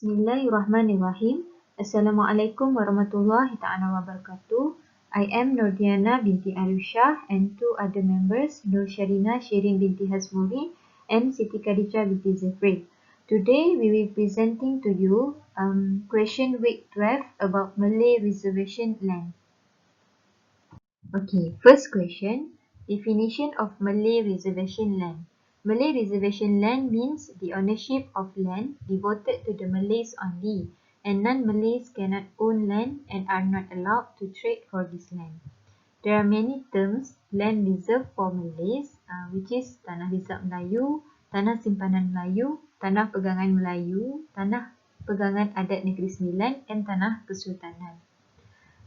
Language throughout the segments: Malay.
Bismillahirrahmanirrahim. Assalamualaikum warahmatullahi ta'ala wabarakatuh. I am Nordiana binti Arushah and two other members, Nur Sharina Shirin binti Hasmuri and Siti Khadijah binti Zafri. Today we will be presenting to you question week 12 about Malay reservation land. Okay, first question. Definition of Malay reservation land. Malay reservation land means the ownership of land devoted to the Malays only, and non-Malays cannot own land and are not allowed to trade for this land. There are many terms land reserved for Malays, which is Tanah Rizab Melayu, Tanah Simpanan Melayu, Tanah Pegangan Melayu, Tanah Pegangan Adat Negeri Sembilan, and Tanah Kesultanan.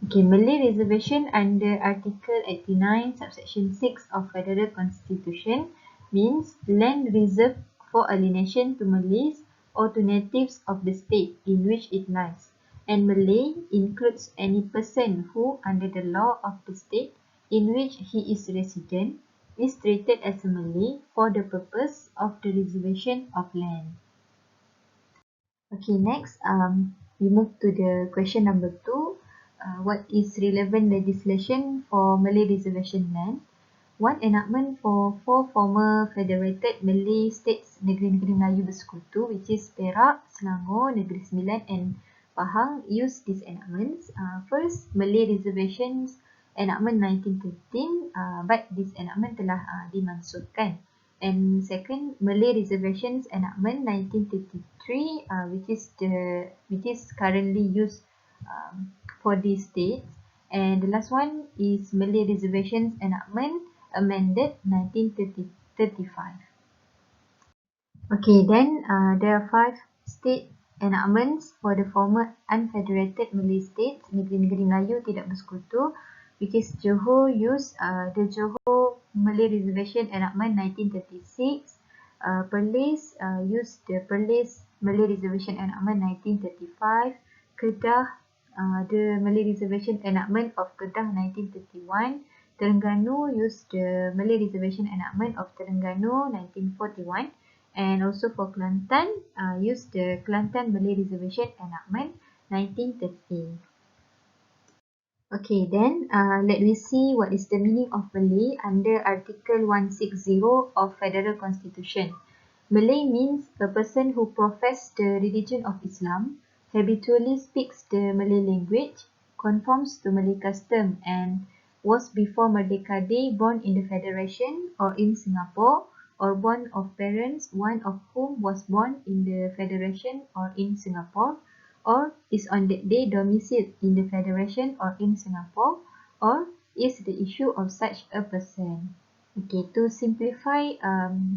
Okay, Malay reservation under Article 89, subsection 6 of Federal Constitution means land reserved for alienation to Malays or to natives of the state in which it lies. And Malay includes any person who, under the law of the state in which he is resident, is treated as a Malay for the purpose of the reservation of land. Okay, next, we move to the question number 2. What is relevant legislation for Malay reservation land? One enactment for 4 former federated Malay states negeri-negeri Melayu bersekutu, which is Perak, Selangor, Negeri Sembilan and Pahang, used these enactments. First, Malay reservations enactment 1913, but this enactment telah dimansuhkan. And second, Malay reservations enactment 1933, which is currently used for these states. And the last one is Malay reservations enactment amended 1935. Okay, then there are 5 state enactments for the former unfederated Malay states negeri-negeri Melayu tidak bersekutu, which is Johor used the Johor Malay Reservation Enactment 1936. Perlis used the Perlis Malay Reservation Enactment 1935. Kedah, the Malay Reservation Enactment of Kedah 1931. Terengganu used the Malay Reservation Enactment of Terengganu 1941. And also for Kelantan, used the Kelantan Malay Reservation Enactment 1930. Okay, then let me see what is the meaning of Malay under Article 160 of Federal Constitution. Malay means a person who professes the religion of Islam, habitually speaks the Malay language, conforms to Malay custom, and was before Merdeka Day born in the Federation or in Singapore, or born of parents, one of whom was born in the Federation or in Singapore, or is on that day domiciled in the Federation or in Singapore, or is the issue of such a person. Okay, to simplify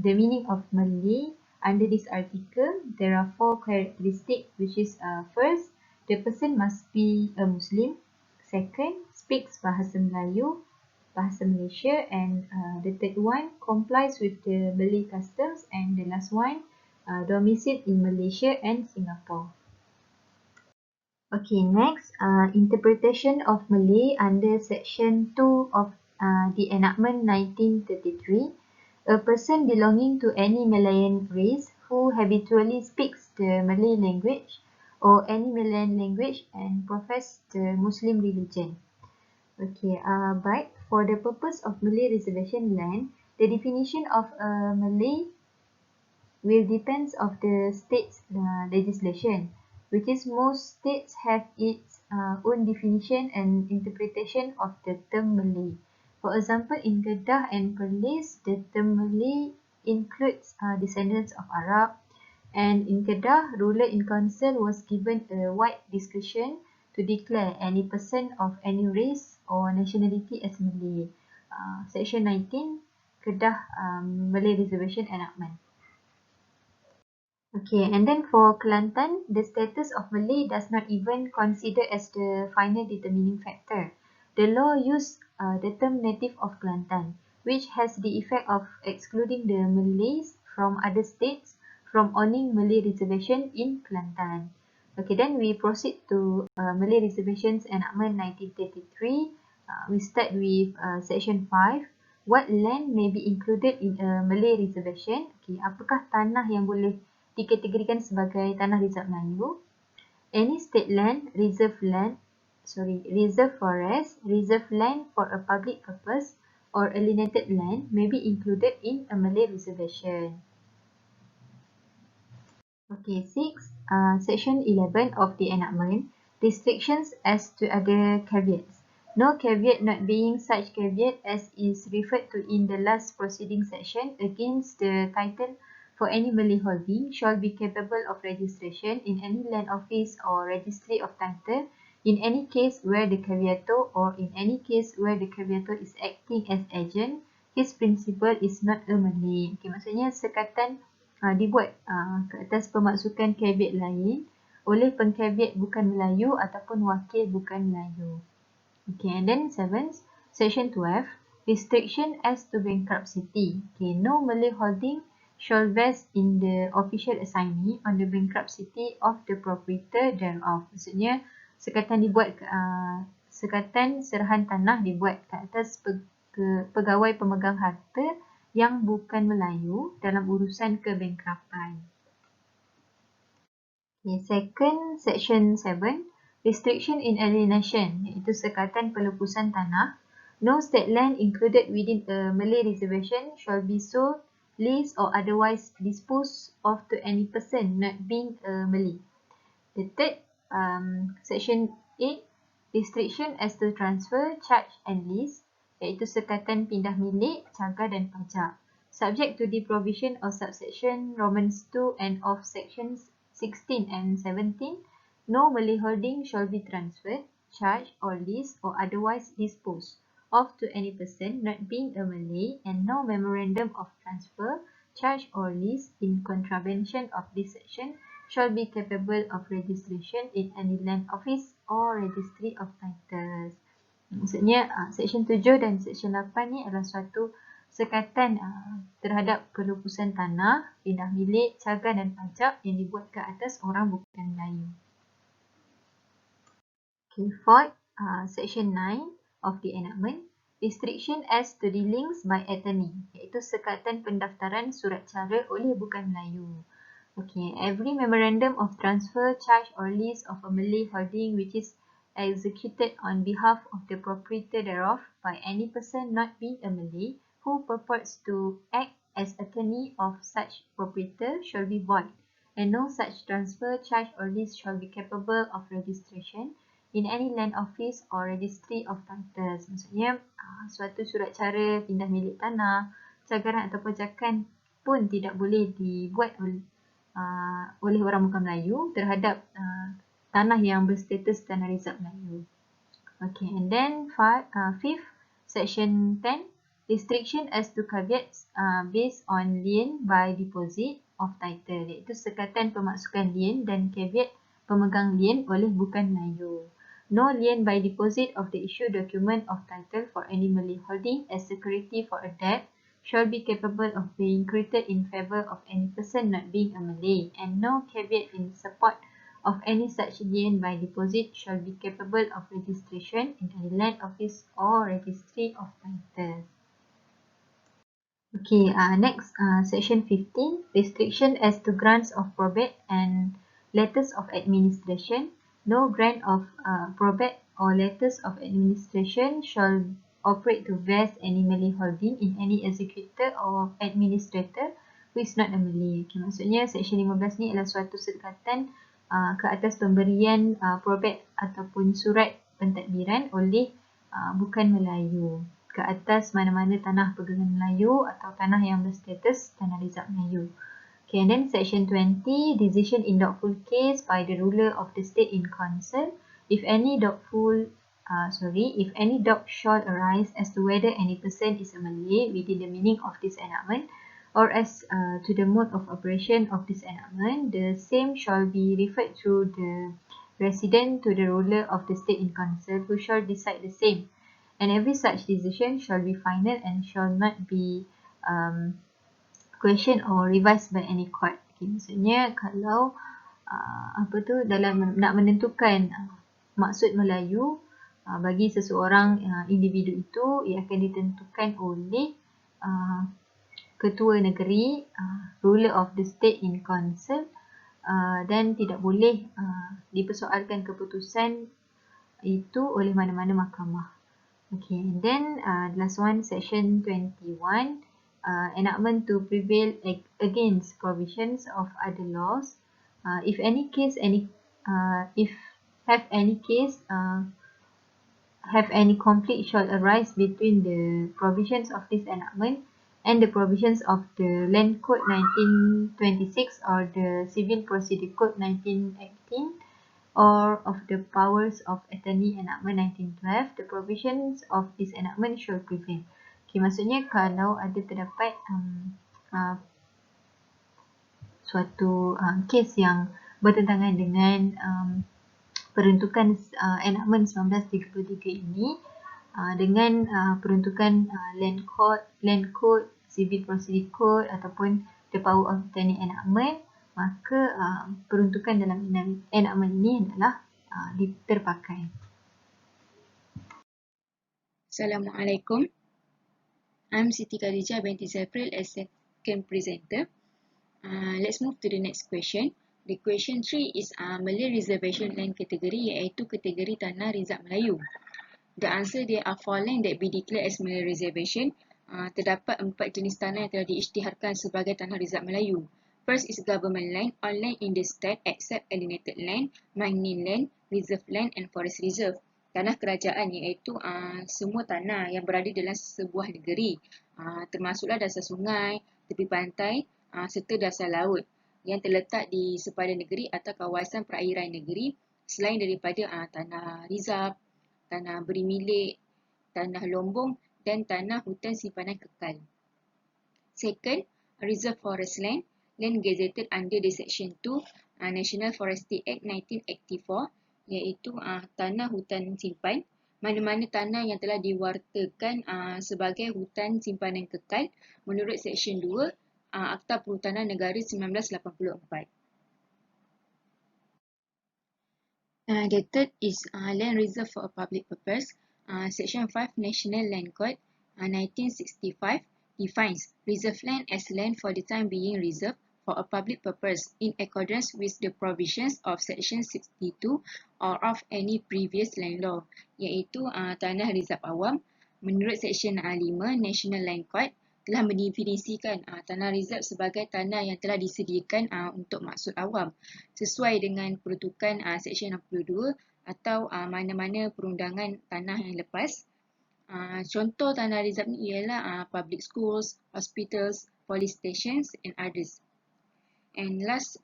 the meaning of Malay under this article, there are 4 characteristics, which is first, the person must be a Muslim. Second, speaks Bahasa Melayu, Bahasa Malaysia, and the third one, complies with the Malay customs, and the last one, domiciled in Malaysia and Singapore. Okay, next, interpretation of Malay under section 2 of the enactment 1933. A person belonging to any Malayan race who habitually speaks the Malay language or any Malayan language and profess the Muslim religion. Okay, but for the purpose of Malay reservation land, the definition of a Malay will depends of the state's legislation, which is most states have its own definition and interpretation of the term Malay. For example, in Kedah and Perlis, the term Malay includes descendants of Arab, and in Kedah, ruler in council was given a wide discretion to declare any person of any race or nationality as Malay. Section 19, Kedah Malay Reservation Enactment. Okay, and then for Kelantan, the status of Malay does not even consider as the final determining factor. The law used the term native of Kelantan, which has the effect of excluding the Malays from other states from owning Malay reservation in Kelantan. Okay, then we proceed to Malay Reservations Enactment 1933. We start with section 5. What land may be included in a Malay reservation? Okay, apakah tanah yang boleh dikategorikan sebagai tanah rizab Melayu? Any state land, reserve forest, reserve land for a public purpose, or alienated land may be included in a Malay reservation. Okay, 6. Section 11 of the enactment, restrictions as to other caveats. No caveat not being such caveat as is referred to in the last proceeding section against the title for any Malay holding shall be capable of registration in any land office or registry of title in any case where the caveator or in any case where the caveator is acting as agent, his principal is not a Malay. Okay, maksudnya sekatan dibuat ke atas pemasukan caveat lain oleh pengcaveat bukan Melayu ataupun wakil bukan Melayu. Okay, and then 7, section 12, restriction as to bankruptcy. Okay, no Malay holding shall vest in the official assignee on the bankruptcy of the proprietor thereof. Maksudnya sekatan dibuat sekatan serahan tanah dibuat ke atas pegawai pemegang harta yang bukan Melayu dalam urusan kebankrapan. Okay, second, section 7, restriction in alienation, iaitu sekatan pelepusan tanah. No state land included within a Malay reservation shall be sold, leased or otherwise disposed of to any person not being a Malay. The third, section 8, restriction as to transfer, charge and lease, iaitu sekatan pindah milik, cagar dan pajak. Subject to the provision of subsection Romans 2 and of sections 16 and 17, no Malay holding shall be transferred, charged or leased or otherwise disposed of to any person not being a Malay, and no memorandum of transfer, charge or lease in contravention of this section shall be capable of registration in any land office or registry of titles. Maksudnya section 7 dan section 8 ni adalah suatu sekatan terhadap pelepusan tanah, pindah milik, cagar dan pajak yang dibuat ke atas orang bukan Melayu. Okay, fourth, section 9 of the enactment, restriction as to dealings by attorney, iaitu sekatan pendaftaran surat cara oleh bukan Melayu. Okay, every memorandum of transfer, charge or lease of a Malay holding which is executed on behalf of the proprietor thereof by any person not being a Malay who purports to act as attorney of such proprietor shall be void, and no such transfer, charge or lease shall be capable of registration in any land office or registry of titles. Maksudnya suatu surat cara pindah milik tanah, cagaran atau pajakan pun tidak boleh dibuat oleh orang bukan Melayu terhadap tanah yang berstatus tanah resap Melayu. Okay, and then fifth, section 10, restriction as to caveats based on lien by deposit of title, iaitu sekatan pemasukan lien dan caveat pemegang lien oleh bukan Melayu. No lien by deposit of the issue document of title for any Malay holding as security for a debt shall be capable of being created in favour of any person not being a Malay, and no caveat in support of any such lien by deposit shall be capable of registration in any land office or registry of titles. Okay, next, section 15, restriction as to grants of probate and letters of administration. No grant of probate or letters of administration shall operate to vest any Malay holding in any executor or administrator who is not a Malay. Okay, maksudnya section 15 ni adalah suatu sekatan ke atas pemberian probate ataupun surat pentadbiran oleh bukan Melayu ke atas mana-mana tanah pegangan Melayu atau tanah yang berstatus tanah resap Melayu. Okay, and then section 20, decision in doubtful case by the ruler of the state in concern. If any doubt shall arise as to whether any person is a Malay within the meaning of this enactment, or as to the mode of operation of this enactment, the same shall be referred through the resident to the ruler of the state in concern, who shall decide the same. And every such decision shall be final and shall not be questioned or revised by any court. Okay, maksudnya kalau dalam nak menentukan maksud Melayu bagi seseorang individu itu, ia akan ditentukan oleh ketua negeri, ruler of the state in concern, dan tidak boleh dipersoalkan keputusan itu oleh mana-mana mahkamah. Okay, and then the last one, section 21, enactment to prevail against provisions of other laws. If any case, if have any case, have any conflict shall arise between the provisions of this enactment and the provisions of the Land Code 1926 or the Civil Procedure Code 1918 or of the Powers of Attorney Enactment 1912, the provisions of this enactment shall prevail. Okay, maksudnya kalau ada terdapat suatu kes yang bertentangan dengan peruntukan enactment 1933 ini dengan peruntukan Land Code, Civil Procedure Code ataupun the Power of Attorney Enactment, maka peruntukan dalam enactment ini adalah terpakai. Assalamualaikum. I'm Siti Khadijah binti Zaifril as second presenter. Let's move to the next question. The question 3 is Malay Reservation Land category, iaitu kategori tanah rizab Melayu. The answer, there are 4 land that be declared as Malay Reservation. Terdapat 4 jenis tanah yang telah diisytiharkan sebagai tanah rizab Melayu. First is government land, all land in the state except alienated land, mining land, reserve land and forest reserve. Tanah kerajaan iaitu semua tanah yang berada dalam sebuah negeri, termasuklah dasar sungai, tepi pantai serta dasar laut yang terletak di sepadan negeri atau kawasan perairan negeri selain daripada tanah rizab, tanah beri milik, tanah lombong dan tanah hutan simpanan kekal. Second, reserve forest land, land gazetted under the section 2 National Forestry Act 1984, iaitu tanah hutan simpan, mana-mana tanah yang telah diwartakan sebagai hutan simpanan kekal menurut section 2 Akta Perhutanan Negara 1984. The third is land reserved for a public purpose. Section 5 National Land Code 1965 defines reserved land as land for the time being reserved for a public purpose in accordance with the provisions of Section 62 or of any previous land law, iaitu tanah rizab awam. Menurut Section 5 National Land Code telah mendefinisikan tanah rizab sebagai tanah yang telah disediakan untuk maksud awam sesuai dengan peruntukan Section 62 atau mana-mana perundangan tanah yang lepas. Contoh tanah rizab ni ialah public schools, hospitals, police stations and others. And last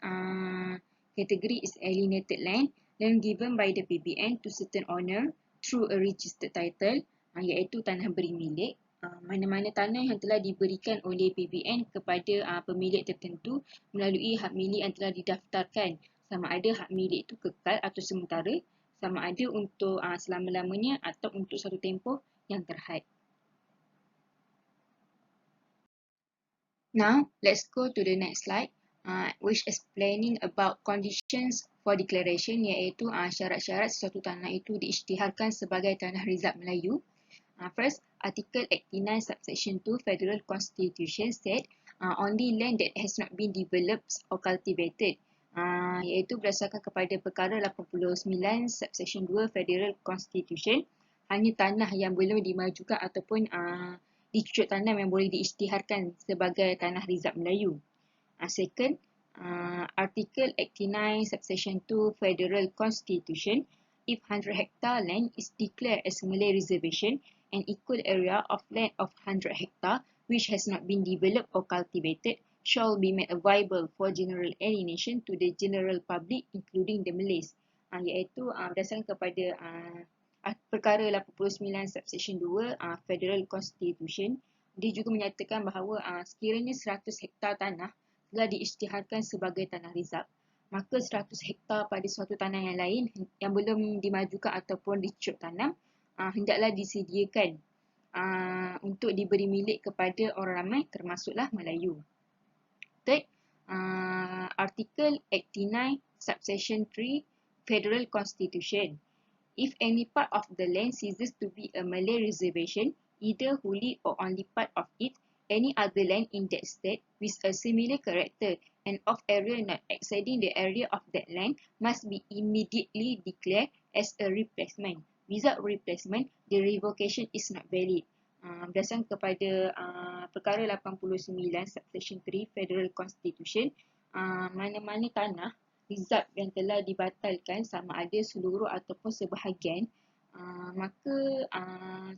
category is alienated land, land given by the PBN to certain owner through a registered title, iaitu tanah beri milik. Mana-mana tanah yang telah diberikan oleh PBN kepada pemilik tertentu melalui hak milik yang telah didaftarkan, sama ada hak milik itu kekal atau sementara, sama ada untuk selama-lamanya atau untuk satu tempoh yang terhad. Now, let's go to the next slide, which explaining about conditions for declaration, iaitu syarat-syarat sesuatu tanah itu diisytiharkan sebagai tanah rizab Melayu. First, Article 89 Subsection 2 Federal Constitution said only land that has not been developed or cultivated, iaitu berdasarkan kepada perkara 89 Subsection 2 Federal Constitution, hanya tanah yang belum dimajukan ataupun dicucuk tanam yang boleh diisytiharkan sebagai tanah rizab Melayu. Second, Article 89 Subsection 2 Federal Constitution, if 100 hectare land is declared as Malay Reservation, an equal area of land of 100 hectare which has not been developed or cultivated shall be made available for general alienation to the general public including the Malays. Iaitu berdasarkan kepada perkara 89 Subsection 2 Federal Constitution, dia juga menyatakan bahawa sekiranya 100 hektar tanah telah diisytiharkan sebagai tanah rizab, maka 100 hektar pada suatu tanah yang lain yang belum dimajukan ataupun dicucuk tanam hendaklah disediakan untuk diberi milik kepada orang ramai termasuklah Melayu. Third, Article 89 Subsection 3 Federal Constitution, if any part of the land ceases to be a Malay reservation, either wholly or only part of it, any other land in that state with a similar character and of area not exceeding the area of that land must be immediately declared as a replacement. Without replacement, the revocation is not valid. Berdasarkan kepada perkara 89 subsection 3 Federal Constitution, mana-mana tanah reserve yang telah dibatalkan sama ada seluruh ataupun sebahagian, maka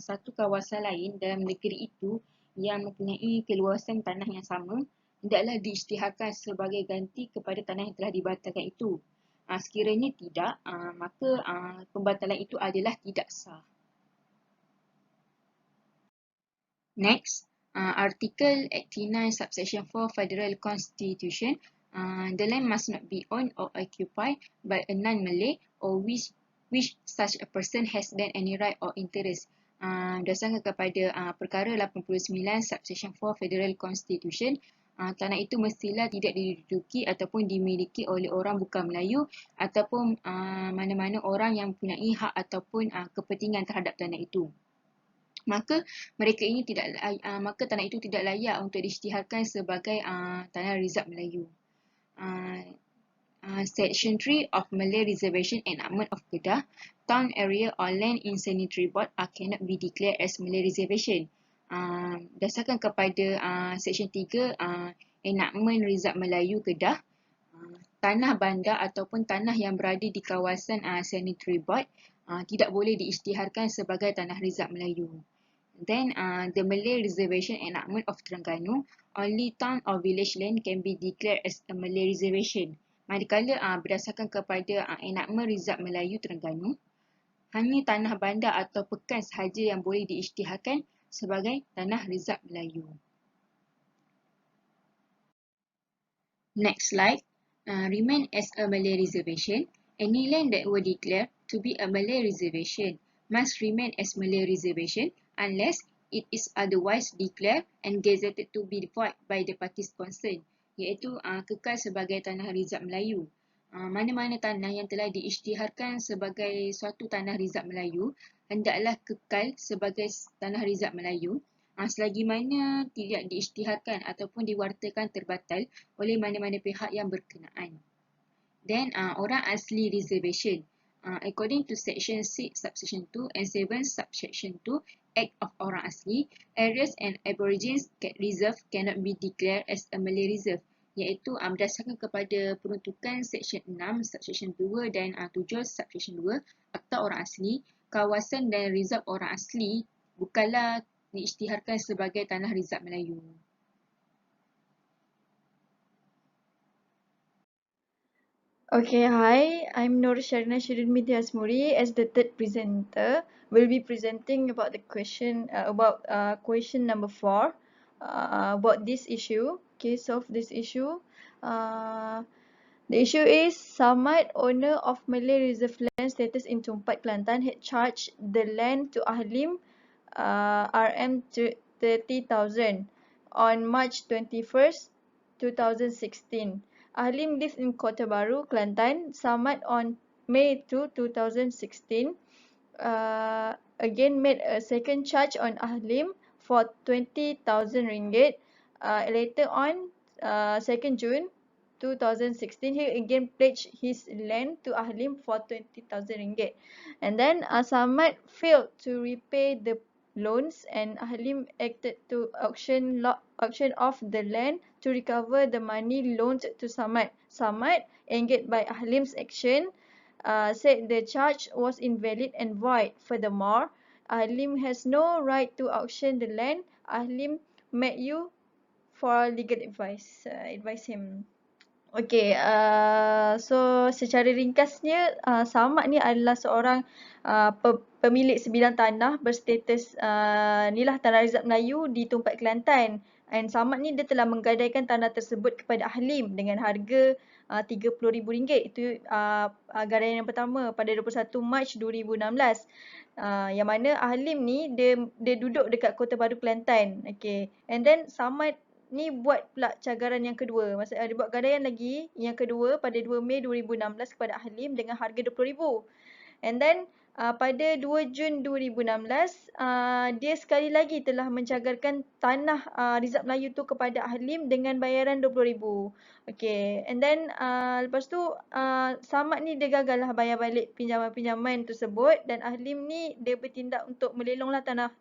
satu kawasan lain dalam negeri itu yang mempunyai keluasan tanah yang sama hendaklah diisytiharkan sebagai ganti kepada tanah yang telah dibatalkan itu. Sekiranya tidak, maka pembatalan itu adalah tidak sah. Next, Article 89 subsection 4 Federal Constitution, the land must not be owned or occupied by a non-Malay or which such a person has then any right or interest. Berdasarkan kepada perkara 89 subsection 4 Federal Constitution, tanah itu mestilah tidak diduduki ataupun dimiliki oleh orang bukan Melayu ataupun mana-mana orang yang mempunyai hak ataupun kepentingan terhadap tanah itu. Maka tanah itu tidak layak untuk diisytiharkan sebagai tanah reserve Melayu. Section 3 of Malay Reservation Enactment of Kedah, town area or land in sanitary board cannot be declared as Malay Reservation. Berdasarkan kepada Section 3 Enactment Reserve Melayu Kedah, tanah bandar ataupun tanah yang berada di kawasan sanitary board tidak boleh diisytiharkan sebagai tanah reserve Melayu. Then, the Malay Reservation Enactment of Terengganu, only town or village land can be declared as a Malay Reservation. Manakala berdasarkan kepada Enactment Reserve Melayu Terengganu, hanya tanah bandar atau pekan sahaja yang boleh diisytiharkan sebagai tanah reserve Melayu. Next slide. Remain as a Malay Reservation. Any land that were declared to be a Malay Reservation must remain as Malay Reservation unless it is otherwise declared and gazetted to be void by the parties concerned, iaitu kekal sebagai tanah reserve Melayu. Mana-mana tanah yang telah diisytiharkan sebagai suatu tanah reserve Melayu hendaklah kekal sebagai tanah reserve Melayu selagi mana tidak diisytiharkan ataupun diwartakan terbatal oleh mana-mana pihak yang berkenaan. Then, orang asli reservation. According to Section 6 Subsection 2 and 7 Subsection 2 Act of Orang Asli, areas and aborigines reserve cannot be declared as a Malay reserve, iaitu berdasarkan kepada peruntukan Section 6 Subsection 2 dan 7 Subsection 2 Akta Orang Asli, kawasan dan reserve orang asli bukanlah diisytiharkan sebagai tanah reserve Melayu. Okay, hi, I'm Nur Sharina Shirin Binti Asmuri. As the third presenter, will be presenting about the question question number 4 about this issue. Okay, solve this issue. The issue is Samad, owner of Malay Reserve Land status in Tumpat, Kelantan, had charged the land to Ahlim RM 30,000 on March 21st, 2016. Ahlim lived in Kota Baru, Kelantan. Samad on May 2, 2016 again made a second charge on Ahlim for RM20,000. Later on, 2nd June 2016, he again pledged his land to Ahlim for RM20,000. And then Samad failed to repay the loans and Ahlim acted to auction off the land to recover the money loaned to Samad. Samad, angered by Ahlim's action, said the charge was invalid and void. Furthermore, Ahlim has no right to auction the land. Ahlim met you for legal advice. Advise him. Okay, so secara ringkasnya, Samad ni adalah seorang pemilik sebidang tanah berstatus ni lah tanah reserve Melayu di Tumpat, Kelantan. And Samad ni dia telah menggadaikan tanah tersebut kepada Ahlim dengan harga RM30,000. Itu gadaian yang pertama pada 21 Mac 2016. Yang mana Ahlim ni dia duduk dekat Kota Baru, Kelantan. Okay, and then Samad ni buat pula cagaran yang kedua. Maksudnya dia buat gadaian lagi yang kedua pada 2 Mei 2016 kepada Ahlim dengan harga RM20,000. And then pada 2 Jun 2016, dia sekali lagi telah mencagarkan tanah Rizab Melayu tu kepada Ahlim dengan bayaran RM20,000. Okay, and then lepas tu Samad ni dia gagal lah bayar balik pinjaman-pinjaman tersebut, dan Ahlim ni dia bertindak untuk melelong lah tanah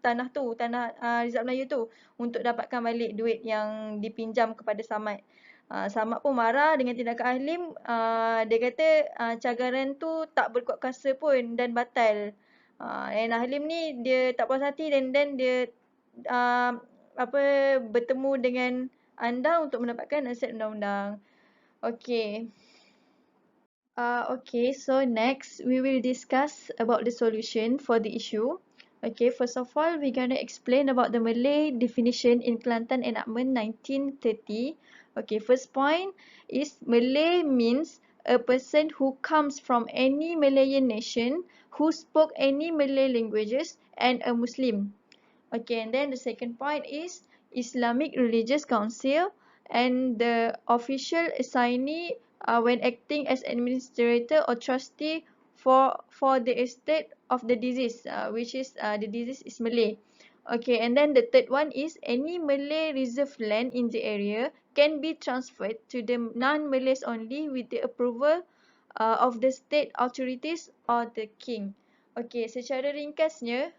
Rizab Melayu tu untuk dapatkan balik duit yang dipinjam kepada Samad. Samad pun marah dengan tindakan Ahlim. Dia kata cagaran tu tak berkuat kuasa pun dan batal. Dan Ahlim ni dia tak puas hati, dan dia bertemu dengan anda untuk mendapatkan nasihat undang-undang. Okay. Okay, so next we will discuss about the solution for the issue. Okay, first of all, we're going to explain about the Malay definition in Kelantan Enactment 1930. Okay, first point is Malay means a person who comes from any Malayan nation who spoke any Malay languages and a Muslim. Okay, and then the second point is Islamic Religious Council, and the official assignee when acting as administrator or trustee for the estate of the deceased, which is the deceased is Malay. Okay, and then the third one is any Malay reserved land in the area can be transferred to the non-Malays only with the approval of the state authorities or the king. Okay, secara ringkasnya,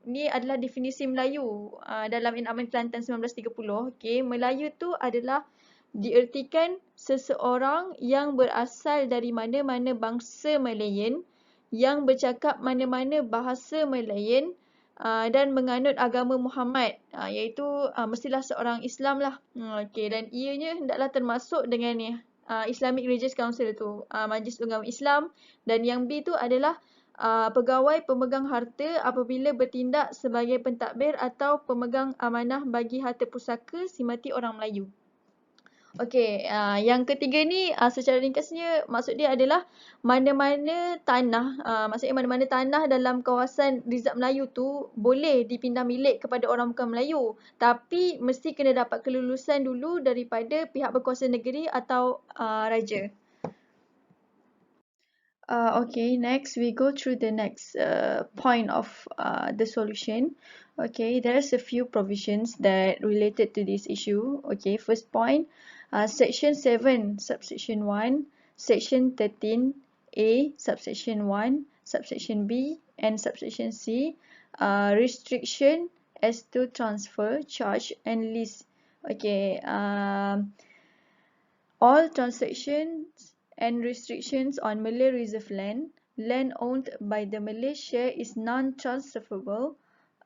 ni adalah definisi Melayu dalam Enakmen Kelantan 1930. Okay, Melayu tu adalah diertikan seseorang yang berasal dari mana-mana bangsa Malayan, yang bercakap mana-mana bahasa Malayan dan menganut agama Muhammad, iaitu mestilah seorang Islam lah. Okay, dan ianya hendaklah termasuk dengan ni Islamic Religious Council tu, Majlis Agama Islam, dan yang B tu adalah pegawai pemegang harta apabila bertindak sebagai pentadbir atau pemegang amanah bagi harta pusaka si mati orang Melayu. Okey, yang ketiga ni secara ringkasnya maksud dia adalah mana-mana tanah, maksudnya mana-mana tanah dalam kawasan Rizab Melayu tu boleh dipindah milik kepada orang bukan Melayu, tapi mesti kena dapat kelulusan dulu daripada pihak berkuasa negeri atau raja. Okay, next we go through the next point of the solution. Okay, there's a few provisions that related to this issue. Okay, first point, Section 7, Subsection 1, Section 13A, Subsection 1, Subsection B, and Subsection C, restriction as to transfer, charge, and lease. Okay, all transactions and restrictions on Malay reserve land owned by the Malay share is non-transferable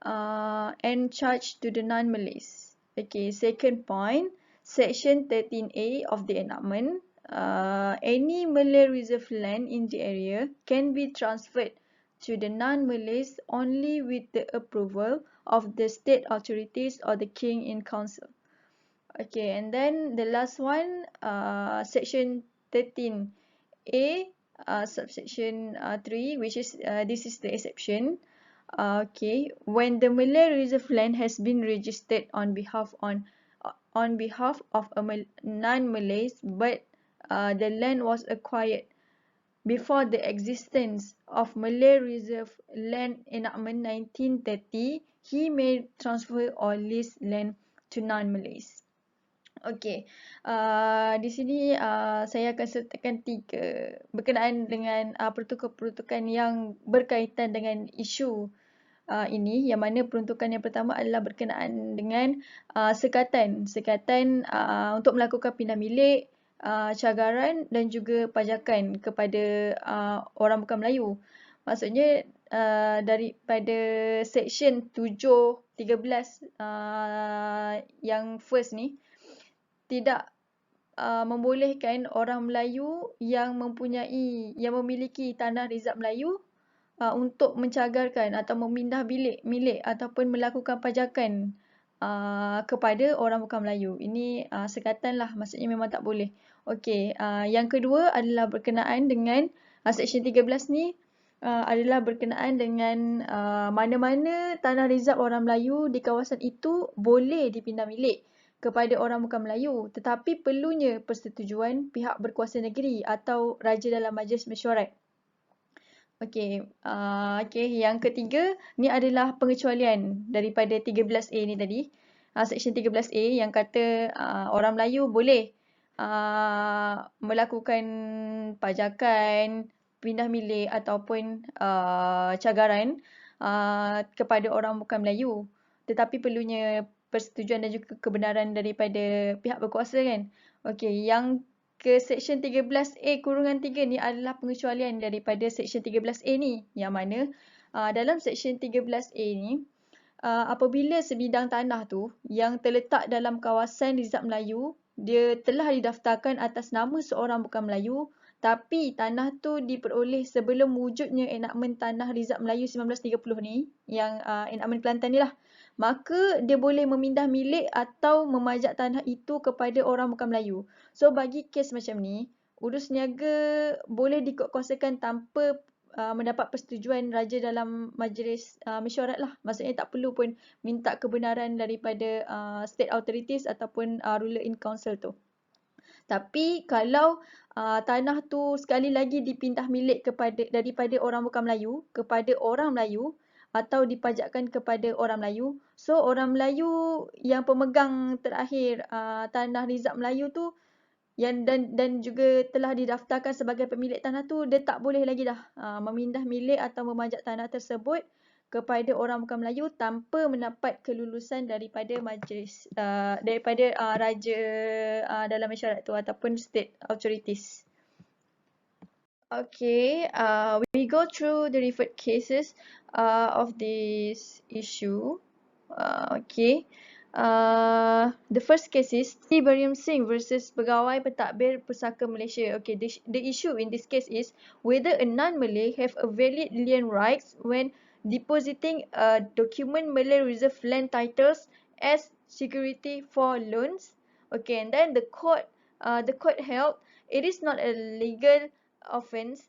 and charged to the non-Malays. Okay, second point, Section 13A of the enactment, any Malay reserve land in the area can be transferred to the non-Malays only with the approval of the state authorities or the king in council. Okay, and then the last one, Section 13A, subsection 3, which is this is the exception. Okay, when the Malay reserve land has been registered on behalf of a non-Malays, but the land was acquired before the existence of Malay Reserve Land Enactment 1930, he may transfer or lease land to non-Malays. Okey, di sini saya akan sertakan 3 berkenaan dengan peruntukan-peruntukan yang berkaitan dengan isu ini, yang mana peruntukan yang pertama adalah berkenaan dengan sekatan untuk melakukan pindah milik, cagaran dan juga pajakan kepada orang bukan Melayu. Maksudnya daripada Section 7.13 yang first ni, tidak membolehkan orang Melayu yang memiliki tanah Rizab Melayu untuk mencagarkan atau memindah milik ataupun melakukan pajakan kepada orang bukan Melayu. Ini sekatan lah, maksudnya memang tak boleh. Okey, yang kedua adalah berkenaan dengan Section 13 ni, adalah berkenaan dengan mana-mana tanah Rizab orang Melayu di kawasan itu boleh dipindah milik kepada orang bukan Melayu, tetapi perlunya persetujuan pihak berkuasa negeri atau raja dalam majlis mesyuarat. Okey, yang ketiga ni adalah pengecualian daripada 13A ni tadi. Section 13A yang kata orang Melayu boleh melakukan pajakan, pindah milik ataupun cagaran kepada orang bukan Melayu. Tetapi perlunya persetujuan dan juga kebenaran daripada pihak berkuasa kan. Okey, yang ke Section 13A-3 ni adalah pengecualian daripada Section 13A ni. Yang mana dalam Section 13A ni, apabila sebidang tanah tu yang terletak dalam kawasan Rizab Melayu, dia telah didaftarkan atas nama seorang bukan Melayu, tapi tanah tu diperoleh sebelum wujudnya enakmen Tanah Rizab Melayu 1930 ni, yang enakmen Kelantan ni lah, maka dia boleh memindah milik atau memajak tanah itu kepada orang bukan Melayu. So bagi kes macam ni, urus niaga boleh dikuatkuasakan tanpa mendapat persetujuan raja dalam majlis mesyuarat lah. Maksudnya tak perlu pun minta kebenaran daripada state authorities ataupun ruler in council tu. Tapi kalau tanah tu sekali lagi dipindah milik daripada orang bukan Melayu kepada orang Melayu atau dipajakkan kepada orang Melayu, so orang Melayu yang pemegang terakhir tanah Rizab Melayu tu dan juga telah didaftarkan sebagai pemilik tanah tu, dia tak boleh lagi dah memindah milik atau memajak tanah tersebut kepada orang bukan Melayu tanpa mendapat kelulusan daripada majlis daripada raja dalam mesyuarat tu ataupun state authorities. Okay, we go through the referred cases of this issue. Okay. The first case is T. Barium Singh versus Pegawai Pentadbir Pusaka Malaysia. Okay, the issue in this case is whether a non-Malay have a valid lien rights when depositing a document Malay reserve land titles as security for loans. Okay, and then the court held it is not a legal offence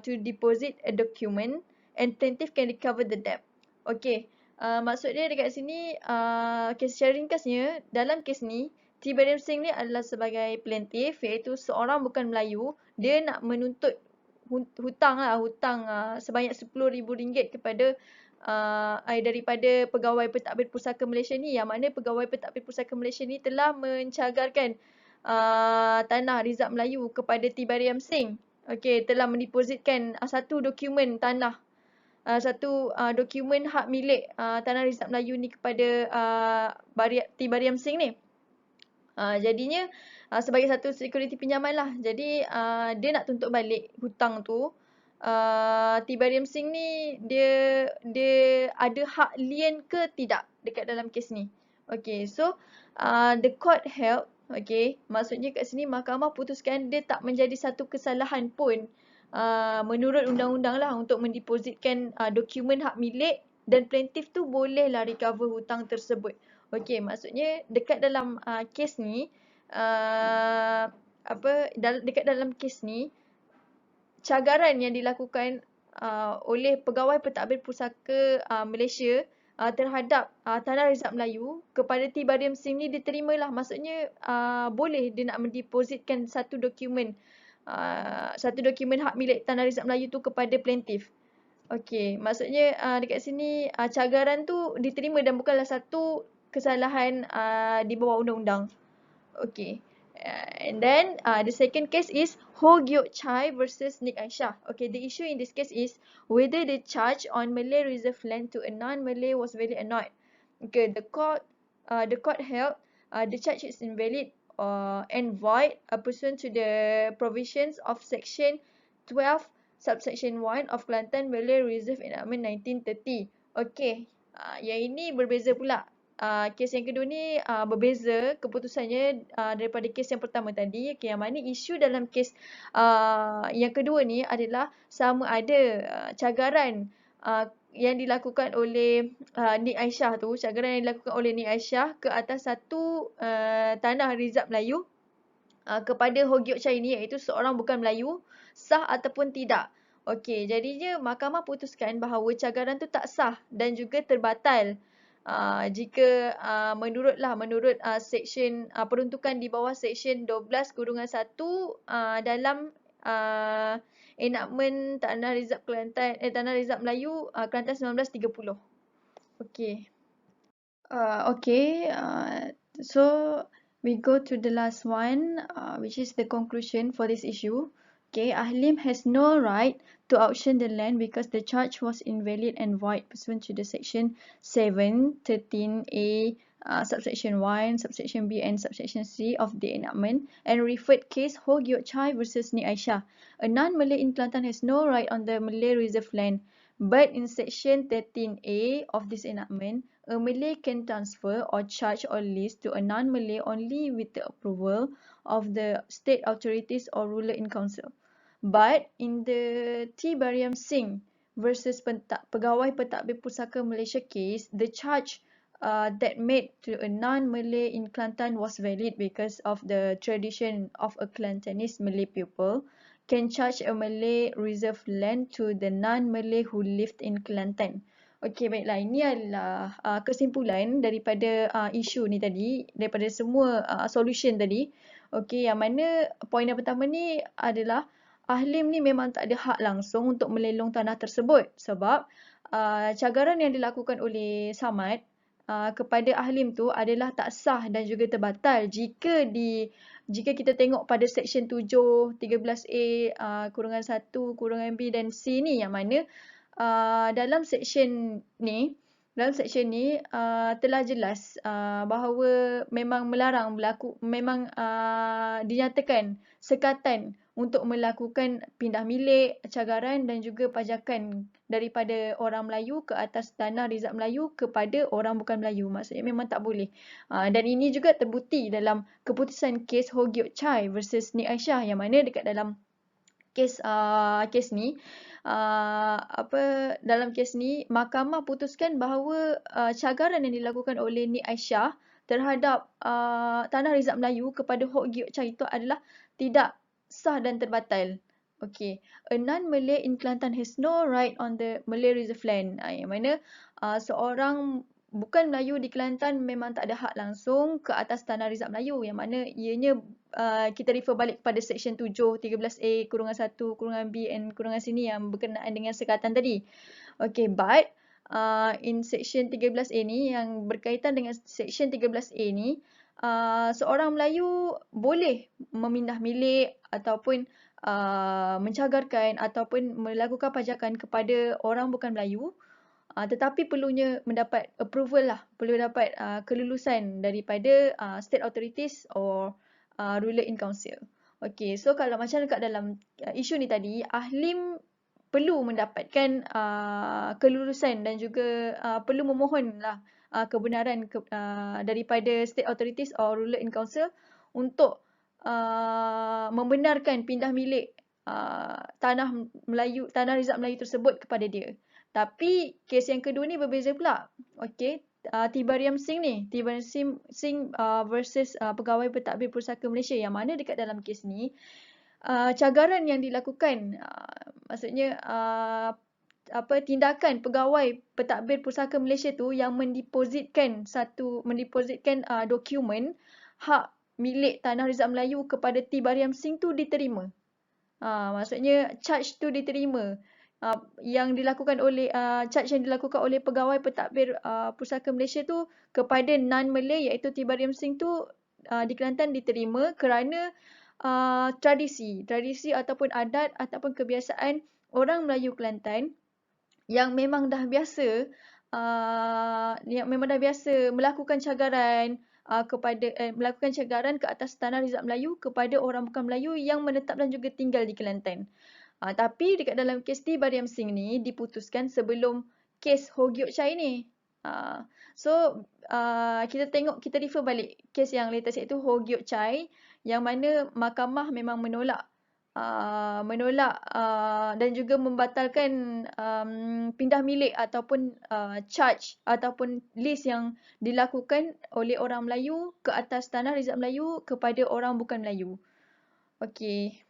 to deposit a document and plaintiff can recover the debt. Okay. Maksud dia dekat sini, kes secara ringkasnya, dalam kes ni, T. Barium Singh ni adalah sebagai plaintiff, iaitu seorang bukan Melayu. Dia nak menuntut hutang sebanyak RM10,000 kepada daripada Pegawai Pentadbir Pusaka Malaysia ni, yang mana Pegawai Pentadbir Pusaka Malaysia ni telah mencagarkan tanah Rizab Melayu kepada T. Barium Singh. Okey, telah mendepositkan satu dokumen tanah, satu dokumen hak milik Tanah Rizab Melayu ni kepada T. Barium Singh ni. Jadinya sebagai satu security pinjaman lah. Jadi dia nak tuntut balik hutang tu. T. Barium Singh ni dia ada hak lien ke tidak dekat dalam kes ni. Okay, so the court held, okay, maksudnya kat sini mahkamah putuskan dia tak menjadi satu kesalahan pun menurut undang-undang lah untuk mendepositkan dokumen hak milik dan plaintiff tu bolehlah recover hutang tersebut. Okey, maksudnya dekat dalam kes ni dekat dalam kes ni cagaran yang dilakukan oleh Pegawai Pentadbir Pusaka Malaysia terhadap Tanah Rizab Melayu kepada T. Barium Singh ni diterimalah. Maksudnya boleh dia nak mendepositkan satu dokumen hak milik Tanah Rizab Melayu tu kepada plaintiff. Okey, maksudnya dekat sini cagaran tu diterima dan bukanlah satu kesalahan di bawah undang-undang. Okey. And then the second case is Ho Giok Chai versus Nik Aisyah. Okay, the issue in this case is whether the charge on Malay reserve land to a non-Malay was valid or not. Okay, the court held the charge is invalid and void pursuant to the provisions of Section 12 Subsection 1 of Kelantan Malay Reserve Enactment 1930. Okay, yang ini berbeza pula. Kes yang kedua ni berbeza keputusannya daripada kes yang pertama tadi. Okay, yang mana isu dalam kes yang kedua ni adalah sama ada cagaran yang dilakukan oleh Nik Aisyah tu, cagaran yang dilakukan oleh Nik Aisyah ke atas satu tanah Rizab Melayu kepada Ho Giok Chai ni, iaitu seorang bukan Melayu, sah ataupun tidak. Okey, jadinya mahkamah putuskan bahawa cagaran tu tak sah dan juga terbatal jika menurut section peruntukan di bawah Section 12-1 dalam enactment Tanah Rizab Kelantan, Tanah Rizab Melayu Kelantan 1930. Okay. Okay, so we go to the last one, which is the conclusion for this issue. Okay, Ahlim has no right to auction the land because the charge was invalid and void pursuant to the section 7, 13A, subsection 1, subsection B and subsection C of the enactment, and referred case Ho Giok Chai versus Nik Aisyah. A non-Malay in Kelantan has no right on the Malay reserve land, but in section 13A of this enactment, a Malay can transfer or charge or lease to a non-Malay only with the approval of the state authorities or ruler in council. But in the T. Bariam Singh versus Pegawai Pentadbir Pusaka Malaysia case, the charge that made to a non-Malay in Kelantan was valid because of the tradition of a Kelantanese Malay pupil can charge a Malay reserve land to the non-Malay who lived in Kelantan. Okey, baiklah. Ini adalah kesimpulan daripada isu ni tadi, daripada semua solution tadi. Okey, yang mana poin yang pertama ni adalah Ahlim ni memang tak ada hak langsung untuk melelong tanah tersebut sebab cagaran yang dilakukan oleh Samad kepada Ahlim tu adalah tak sah dan juga terbatal jika kita tengok pada seksyen 7, 13A, kurungan 1, kurungan B dan C ni, yang mana dalam seksyen ni telah jelas bahawa memang melarang memang dinyatakan sekatan untuk melakukan pindah milik, cagaran dan juga pajakan daripada orang Melayu ke atas tanah Rizab Melayu kepada orang bukan Melayu. Maksudnya memang tak boleh. Dan ini juga terbukti dalam keputusan kes Ho Giok Chai versus Nik Aisyah, yang mana dekat dalam kes ni dalam kes ni mahkamah putuskan bahawa cagaran yang dilakukan oleh Nik Aisyah terhadap tanah Rizab Melayu kepada Ho Giok Chai itu adalah tidak sah dan terbatal. Okay, a non-Malay in Kelantan has no right on the Malay reserve land. Yang mana seorang bukan Melayu di Kelantan memang tak ada hak langsung ke atas tanah Rizab Melayu, yang mana ianya kita refer balik kepada seksyen 7, 13A, kurungan 1, kurungan B and kurungan sini yang berkenaan dengan sekatan tadi. Okay, but in seksyen 13A ni yang berkaitan dengan seksyen 13A ni, seorang Melayu boleh memindah milik ataupun mencagarkan ataupun melakukan pajakan kepada orang bukan Melayu, tetapi perlunya mendapat approval lah, perlu dapat kelulusan daripada state authorities or ruler in council. Okay, so kalau macam dekat dalam isu ni tadi, Ahlim perlu mendapatkan kelulusan dan juga perlu memohon lah kebenaran daripada state authorities or ruler in council untuk membenarkan pindah milik tanah Rizab Melayu tersebut kepada dia. Tapi kes yang kedua ni berbeza pula. Okey, T. Bariam Singh versus Pegawai Pentadbir Pusaka Malaysia, yang mana dekat dalam kes ni cagaran yang dilakukan, maksudnya tindakan Pegawai Pentadbir Pusaka Malaysia tu yang mendepositkan dokumen hak milik tanah Rizab Melayu kepada T. Bariam Singh tu diterima. Maksudnya charge tu diterima. Yang dilakukan oleh charge yang dilakukan oleh Pegawai Pentadbir Pusaka Malaysia tu kepada non-Malay iaitu T. Bariam Singh tu di Kelantan diterima kerana tradisi ataupun adat ataupun kebiasaan orang Melayu Kelantan yang memang dah biasa melakukan cagaran melakukan cagaran ke atas tanah Rizab Melayu kepada orang bukan Melayu yang menetap dan juga tinggal di Kelantan. Tapi dekat dalam kes T. Bariam Singh ni diputuskan sebelum kes Ho Giok Chai ni. Kita refer balik kes yang latest iaitu Ho Giok Chai, yang mana mahkamah memang menolak dan juga membatalkan pindah milik ataupun charge ataupun lease yang dilakukan oleh orang Melayu ke atas tanah Rizab Melayu kepada orang bukan Melayu. Okay.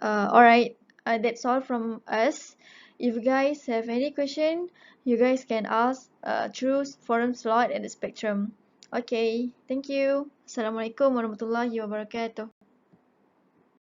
Alright, that's all from us. If you guys have any question, you guys can ask through forum slot at the Spectrum. Okay, thank you. Assalamualaikum warahmatullahi wabarakatuh.